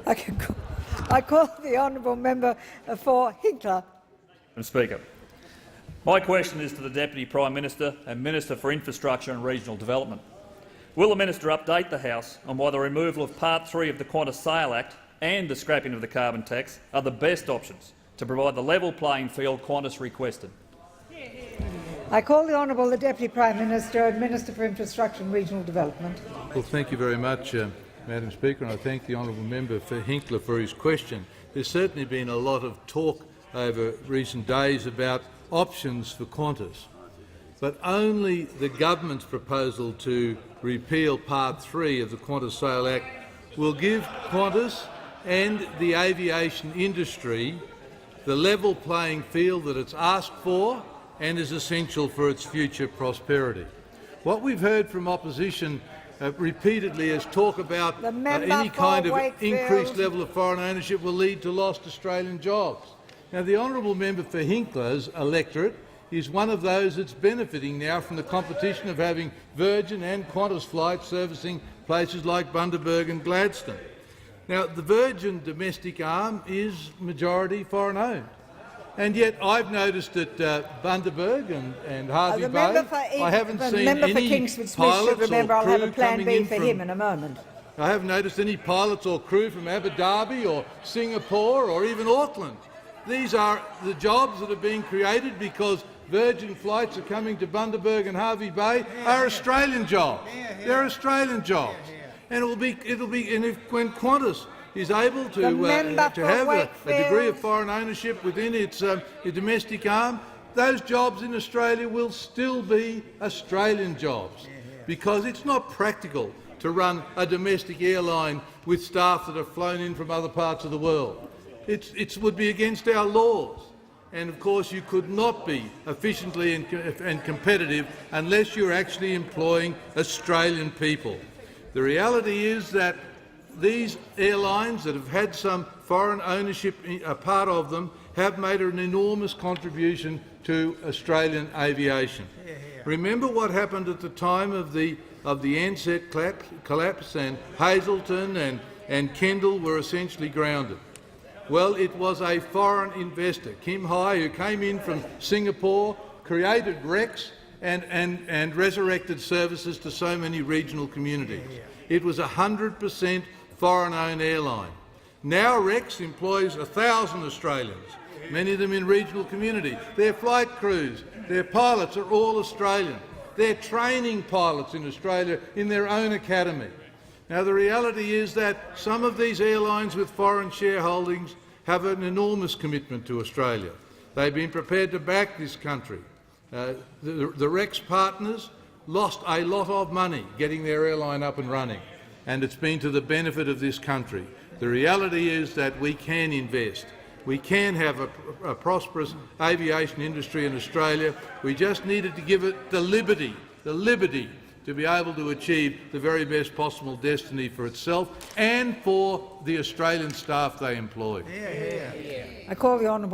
I call the honourable member for Hinkler. Madam Speaker, my question is to the Deputy Prime Minister and Minister for Infrastructure and Regional Development. Will the minister update the House on why the removal of Part 3 of the Qantas Sale Act and the scrapping of the carbon tax are the best options to provide the level playing field Qantas requested? I call the honourable the Deputy Prime Minister and Minister for Infrastructure and Regional Development. Well, thank you very much, Madam Speaker, and I thank the honourable member for Hinkler for his question. There's certainly been a lot of talk over recent days about options for Qantas, but only the government's proposal to repeal Part 3 of the Qantas Sale Act will give Qantas and the aviation industry the level playing field that it's asked for and is essential for its future prosperity. What we've heard from opposition repeatedly is talk about any kind of increased level of foreign ownership will lead to lost Australian jobs. Now, the honourable member for Hinkler's electorate is one of those that's benefiting now from the competition of having Virgin and Qantas flights servicing places like Bundaberg and Gladstone. Now, the Virgin domestic arm is majority foreign-owned, and yet I've noticed that Bundaberg and Hervey Bay, I haven't seen any pilots or crew I'll have a plan coming B in for him in a moment. I haven't noticed any pilots or crew from Abu Dhabi or Singapore or even Auckland. These are the jobs that are being created because Virgin flights are coming to Bundaberg and Hervey Bay are Australian jobs. They're Australian jobs, and when Qantas is able to have a degree of foreign ownership within its domestic arm, those jobs in Australia will still be Australian jobs, because it's not practical to run a domestic airline with staff that are flown in from other parts of the world. It would be against our laws. And of course you could not be efficiently and competitive unless you're actually employing Australian people. The reality is that these airlines that have had some foreign ownership a part of them have made an enormous contribution to Australian aviation. Remember what happened at the time of the Ansett collapse, and Hazelton and Kendall were essentially grounded. Well, it was a foreign investor, Kim Hai, who came in from Singapore, created Rex and resurrected services to so many regional communities. It was 100% foreign-owned airline. Now Rex employs 1,000 Australians, many of them in regional communities. Their flight crews, their pilots are all Australian. They're training pilots in Australia in their own academy. Now, the reality is that some of these airlines with foreign shareholdings have an enormous commitment to Australia. They've been prepared to back this country. The Rex partners lost a lot of money getting their airline up and running, and it's been to the benefit of this country. The reality is that we can invest. We can have a prosperous aviation industry in Australia. We just needed to give it the liberty to be able to achieve the very best possible destiny for itself and for the Australian staff they employ. I call the honourable